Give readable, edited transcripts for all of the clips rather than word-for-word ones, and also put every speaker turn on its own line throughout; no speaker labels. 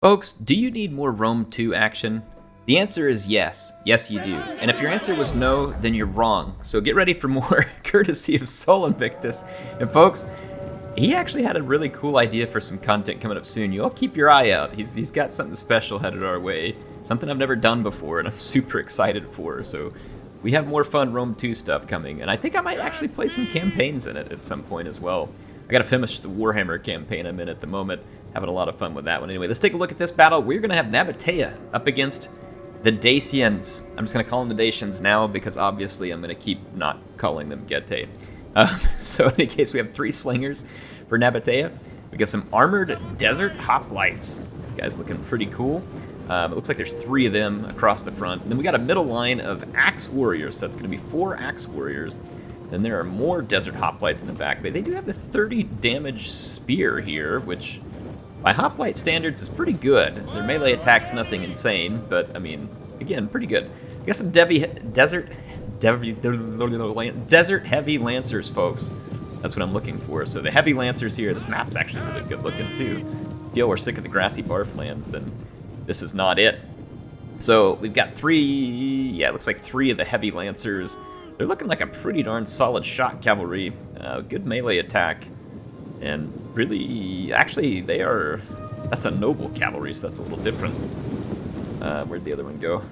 Folks, do you need more Rome 2 action? The answer is yes. Yes, you do. And if your answer was no, then you're wrong. So get ready for more courtesy of Sol Invictus. And folks, he actually had a really cool idea for some content coming up soon. You all keep your eye out. He's got something special headed our way. Something I've never done before and I'm super excited for. So we have more fun Rome 2 stuff coming. And I think I might actually play some campaigns in it at some point as well. I gotta finish the Warhammer campaign I'm in at the moment. Having a lot of fun with that one. Anyway, let's take a look at this battle. We're gonna have Nabataea up against the Dacians. I'm just gonna call them the Dacians now because obviously I'm gonna keep not calling them Getae. So in any case, we have 3 slingers for Nabataea. We got some armored desert hoplites. Guys looking pretty cool. It looks like there's 3 of them across the front. And then we got a middle line of axe warriors. So that's gonna be 4 axe warriors. Then there are more desert hoplites in the back. They do have the 30 damage spear here, which by hoplite standards is pretty good. Their melee attack's nothing insane, but I mean, again, pretty good. I guess some desert heavy lancers, folks. That's what I'm looking for. So the heavy lancers here, this map's actually really good looking too. If y'all were sick of the grassy barflands, then this is not it. So we've got 3, yeah, it looks like 3 of the heavy lancers. They're looking like a pretty darn solid shot cavalry. Good melee attack. And really, actually, that's a noble cavalry, so that's a little different. Where'd the other one go?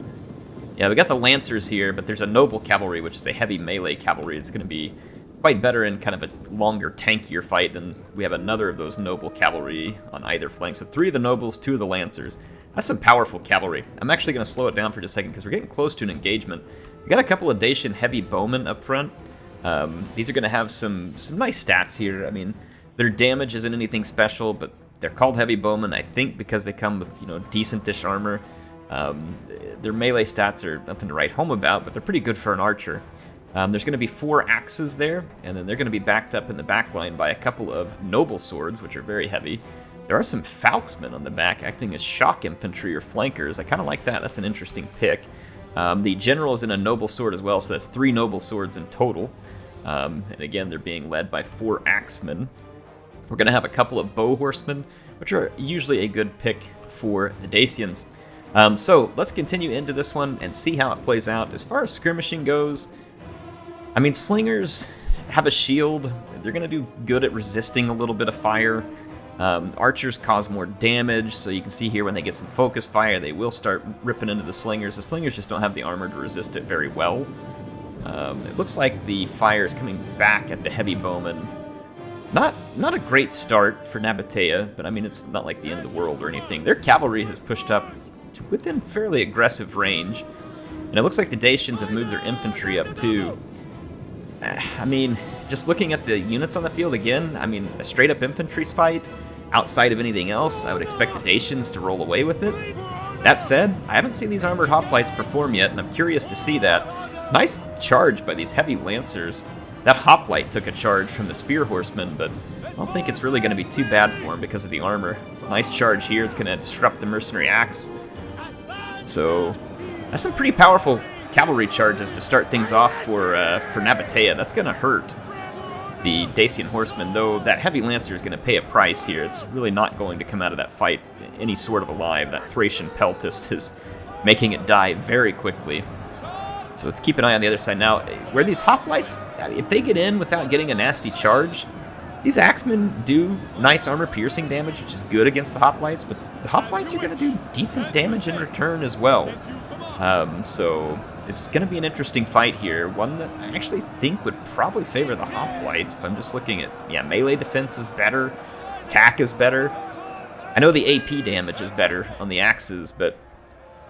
Yeah, we got the lancers here, but there's a noble cavalry, which is a heavy melee cavalry. It's going to be quite better in kind of a longer, tankier fight than we have another of those noble cavalry on either flank. So 3 of the nobles, 2 of the lancers. That's some powerful cavalry. I'm actually going to slow it down for just a second because we're getting close to an engagement. We got a couple of Dacian heavy bowmen up front. These are going to have some nice stats here. I mean, their damage isn't anything special, but they're called heavy bowmen, I think, because they come with, decent-ish armor. Their melee stats are nothing to write home about, but they're pretty good for an archer. There's going to be 4 axes there, and then they're going to be backed up in the back line by a couple of noble swords, which are very heavy. There are some falxmen on the back acting as shock infantry or flankers. I kind of like that. That's an interesting pick. The general is in a noble sword as well, so that's 3 noble swords in total. And again, they're being led by 4 axemen. We're going to have a couple of bow horsemen, which are usually a good pick for the Dacians. So let's continue into this one and see how it plays out. As far as skirmishing goes, I mean, slingers have a shield. They're going to do good at resisting a little bit of fire. Archers cause more damage, so you can see here when they get some focus fire, they will start ripping into the slingers. The slingers just don't have the armor to resist it very well. It looks like the fire is coming back at the heavy bowmen. Not a great start for Nabataea, but I mean, it's not like the end of the world or anything. Their cavalry has pushed up to within fairly aggressive range, and it looks like the Dacians have moved their infantry up too. I mean, just looking at the units on the field again, I mean, a straight-up infantry fight, outside of anything else, I would expect the Dacians to roll away with it. That said, I haven't seen these armored hoplites perform yet, and I'm curious to see that. Nice charge by these heavy lancers. That hoplite took a charge from the spear horseman, but I don't think it's really going to be too bad for him because of the armor. Nice charge here. It's going to disrupt the mercenary axe. So that's some pretty powerful cavalry charges to start things off for Nabataea. That's going to hurt the Dacian horsemen, though that heavy lancer is going to pay a price here. It's really not going to come out of that fight any sort of alive. That Thracian peltist is making it die very quickly. So let's keep an eye on the other side. Now, where these hoplites, if they get in without getting a nasty charge, these axemen do nice armor-piercing damage, which is good against the hoplites, but the hoplites are going to do decent damage in return as well. So it's going to be an interesting fight here, one that I actually think would probably favor the hoplites. If I'm just looking at, yeah, melee defense is better, attack is better. I know the AP damage is better on the axes, but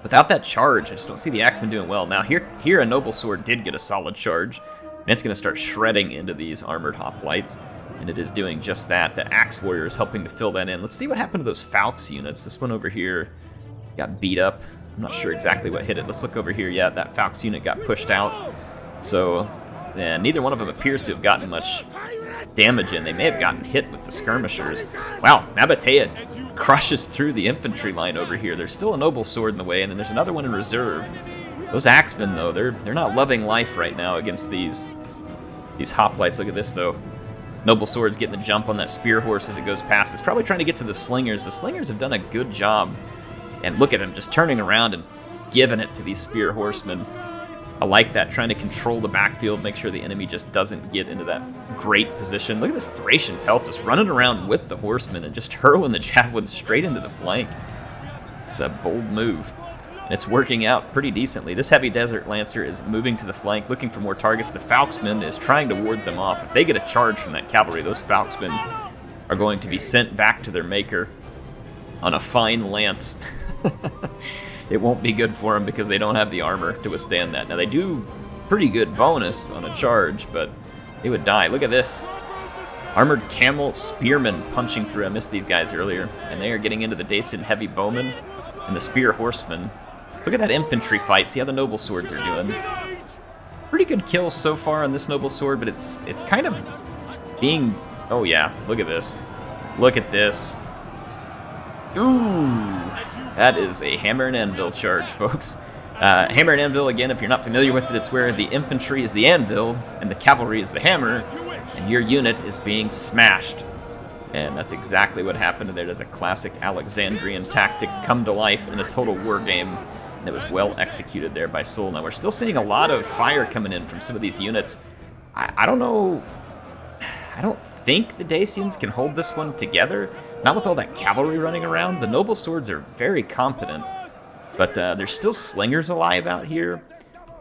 without that charge, I just don't see the axemen doing well. Now, here a noble sword did get a solid charge, and it's going to start shredding into these armored hoplites, and it is doing just that. The axe warrior is helping to fill that in. Let's see what happened to those falx units. This one over here got beat up. I'm not sure exactly what hit it. Let's look over here. Yeah, that falx unit got pushed out. So, neither one of them appears to have gotten much damage in. They may have gotten hit with the skirmishers. Wow, Nabataea crushes through the infantry line over here. There's still a noble sword in the way, and then there's another one in reserve. Those axemen, though, they're not loving life right now against these hoplites. Look at this, though. Noble Sword's getting the jump on that spear horse as it goes past. It's probably trying to get to the slingers. The slingers have done a good job. And look at them just turning around and giving it to these spear horsemen. I like that, trying to control the backfield, make sure the enemy just doesn't get into that great position. Look at this Thracian Peltas running around with the horsemen and just hurling the javelins straight into the flank. It's a bold move. And it's working out pretty decently. This heavy Desert Lancer is moving to the flank, looking for more targets. The Falxman is trying to ward them off. If they get a charge from that cavalry, those Falxmen are going to be sent back to their maker on a fine lance. It won't be good for them because they don't have the armor to withstand that. Now, they do pretty good bonus on a charge, but they would die. Look at this. Armored Camel Spearmen punching through. I missed these guys earlier. And they are getting into the Dacian Heavy Bowmen and the Spear Horsemen. Look at that infantry fight. See how the Noble Swords are doing. Pretty good kills so far on this Noble Sword, but it's kind of being... Oh yeah, look at this. Look at this. Ooh, that is a hammer and anvil charge, folks. Hammer and anvil, again, if you're not familiar with it, it's where the infantry is the anvil and the cavalry is the hammer, and your unit is being smashed. And that's exactly what happened there. There's a classic Alexandrian tactic come to life in a total war game. And it was well executed there by Sol. Now, we're still seeing a lot of fire coming in from some of these units. I don't know. I don't think the Dacians can hold this one together. Not with all that cavalry running around. The Noble Swords are very competent. But there's still slingers alive out here.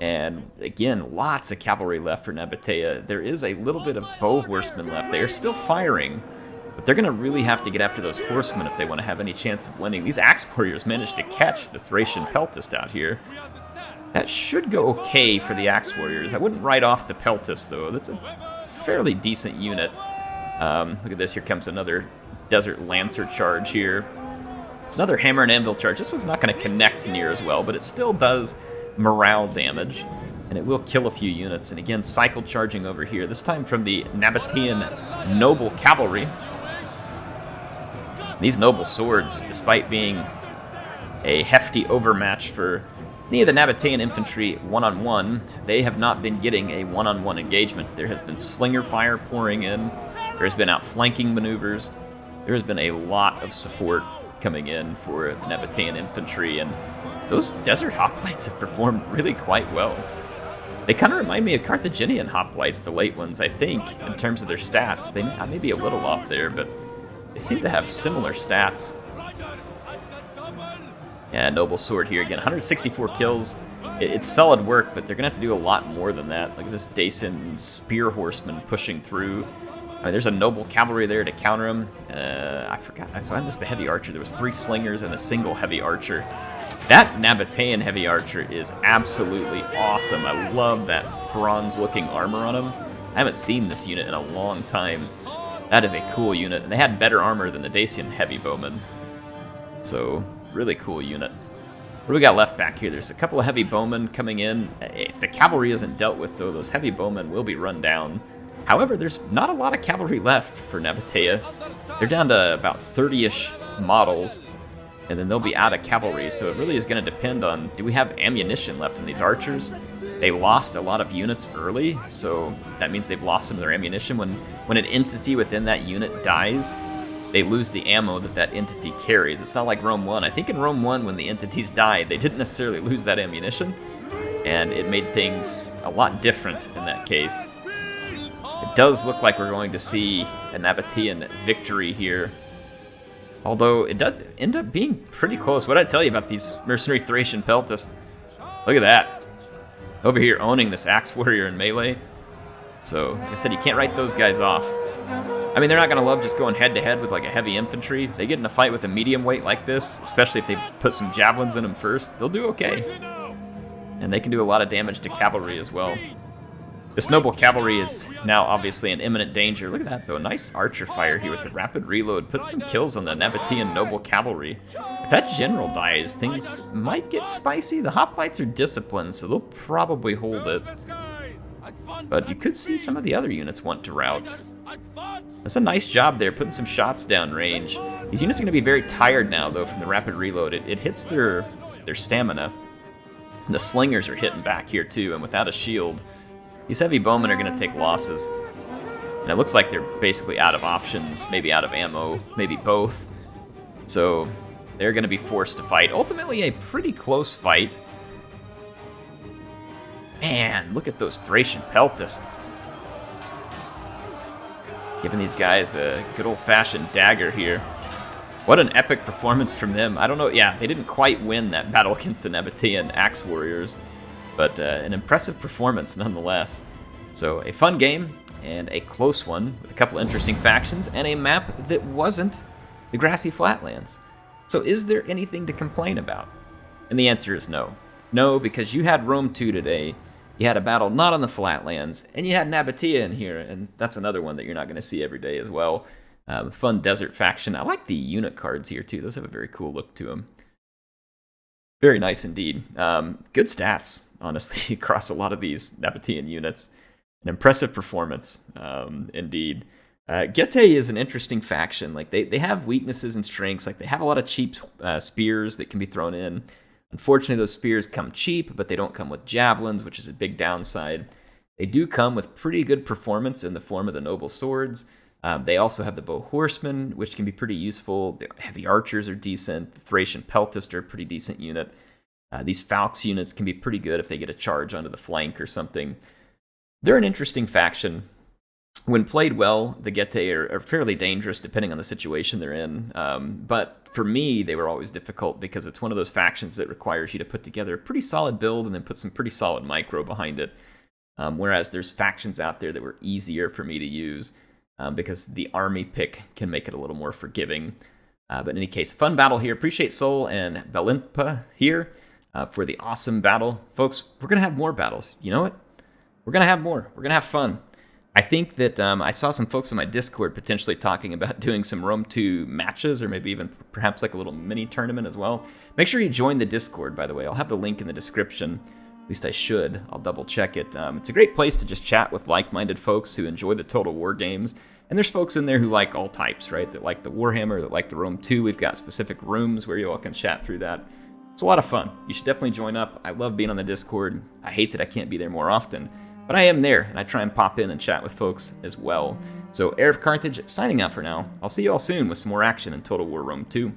And again, lots of cavalry left for Nabataea. There is a little bit of bow horsemen left. They are still firing. But they're going to really have to get after those horsemen if they want to have any chance of winning. These axe warriors managed to catch the Thracian Peltist out here. That should go okay for the axe warriors. I wouldn't write off the Peltist, though. That's a fairly decent unit. Look at this. Here comes another Desert Lancer charge here. It's another hammer and anvil charge. This one's not going to connect near as well, but it still does morale damage. And it will kill a few units. And again, cycle charging over here. This time from the Nabataean Noble Cavalry. These Noble Swords, despite being a hefty overmatch for any of the Nabataean infantry one-on-one, they have not been getting a one-on-one engagement. There has been slinger fire pouring in. There has been outflanking maneuvers. There has been a lot of support coming in for the Nabataean infantry, and those Desert Hoplites have performed really quite well. They kind of remind me of Carthaginian Hoplites, the late ones, I think, in terms of their stats. I may be a little off there, but they seem to have similar stats. Yeah, Noble Sword here again. 164 kills. It's solid work, but they're going to have to do a lot more than that. Look at this Dacian Spear Horseman pushing through. There's a Noble Cavalry there to counter him. I forgot. So I missed the Heavy Archer. There was 3 Slingers and a single Heavy Archer. That Nabataean Heavy Archer is absolutely awesome. I love that bronze-looking armor on him. I haven't seen this unit in a long time. That is a cool unit, and they had better armor than the Dacian Heavy Bowmen. So, really cool unit. What do we got left back here? There's a couple of Heavy Bowmen coming in. If the cavalry isn't dealt with, though, those Heavy Bowmen will be run down. However, there's not a lot of cavalry left for Nabataea. They're down to about 30-ish models, and then they'll be out of cavalry, so it really is going to depend on, do we have ammunition left in these archers? They lost a lot of units early, so that means they've lost some of their ammunition. When an entity within that unit dies, they lose the ammo that entity carries. It's not like Rome 1. I think in Rome 1, when the entities died, they didn't necessarily lose that ammunition, and it made things a lot different in that case. It does look like we're going to see a Nabataean victory here, although it does end up being pretty close. What did I tell you about these mercenary Thracian Peltasts? Look at that. Over here owning this Axe Warrior in melee. So, like I said, you can't write those guys off. I mean, they're not going to love just going head-to-head with like a heavy infantry. They get in a fight with a medium weight like this, especially if they put some javelins in them first, they'll do okay. And they can do a lot of damage to cavalry as well. This Noble Cavalry is now obviously in imminent danger. Look at that, though. Nice archer fire here with the rapid reload. Put some kills on the Nabataean Noble Cavalry. If that general dies, things might get spicy. The hoplites are disciplined, so they'll probably hold it. But you could see some of the other units want to rout. That's a nice job there, putting some shots down range. These units are going to be very tired now, though, from the rapid reload. It hits their stamina. And the slingers are hitting back here, too, and without a shield, these heavy bowmen are going to take losses. And it looks like they're basically out of options, maybe out of ammo, maybe both. So they're going to be forced to fight. Ultimately, a pretty close fight. Man, look at those Thracian Peltists. Giving these guys a good old-fashioned dagger here. What an epic performance from them. I don't know, yeah, they didn't quite win that battle against the Nabataean Axe Warriors, but an impressive performance nonetheless. So a fun game, and a close one, with a couple interesting factions, and a map that wasn't the grassy flatlands. So is there anything to complain about? And the answer is no. No, because you had Rome 2 today, you had a battle not on the flatlands, and you had Nabataea in here, and that's another one that you're not going to see every day as well. Fun desert faction. I like the unit cards here too. Those have a very cool look to them. Very nice indeed. Good stats, honestly, across a lot of these Nabataean units. An impressive performance, indeed. Getae is an interesting faction. Like they have weaknesses and strengths. Like they have a lot of cheap spears that can be thrown in. Unfortunately, those spears come cheap, but they don't come with javelins, which is a big downside. They do come with pretty good performance in the form of the noble swords. They also have the bow horsemen, which can be pretty useful. The heavy archers are decent. The Thracian Peltist are a pretty decent unit. These Falx units can be pretty good if they get a charge onto the flank or something. They're an interesting faction. When played well, the Getae are fairly dangerous depending on the situation they're in. But for me, they were always difficult because it's one of those factions that requires you to put together a pretty solid build and then put some pretty solid micro behind it. Whereas there's factions out there that were easier for me to use because the army pick can make it a little more forgiving. But in any case, fun battle here. Appreciate Sol and Belimpa here for the awesome battle. Folks, we're going to have more battles. You know what? We're going to have more. We're going to have fun. I think that I saw some folks on my Discord potentially talking about doing some Rome 2 matches or maybe even perhaps like a little mini tournament as well. Make sure you join the Discord, by the way. I'll have the link in the description. At least I should. I'll double check it. It's a great place to just chat with like-minded folks who enjoy the Total War games. And there's folks in there who like all types, right? That like the Warhammer, that like the Rome 2. We've got specific rooms where you all can chat through that. It's a lot of fun. You should definitely join up. I love being on the Discord. I hate that I can't be there more often. But I am there, and I try and pop in and chat with folks as well. So, HeirofCarthage signing out for now. I'll see you all soon with some more action in Total War Rome 2.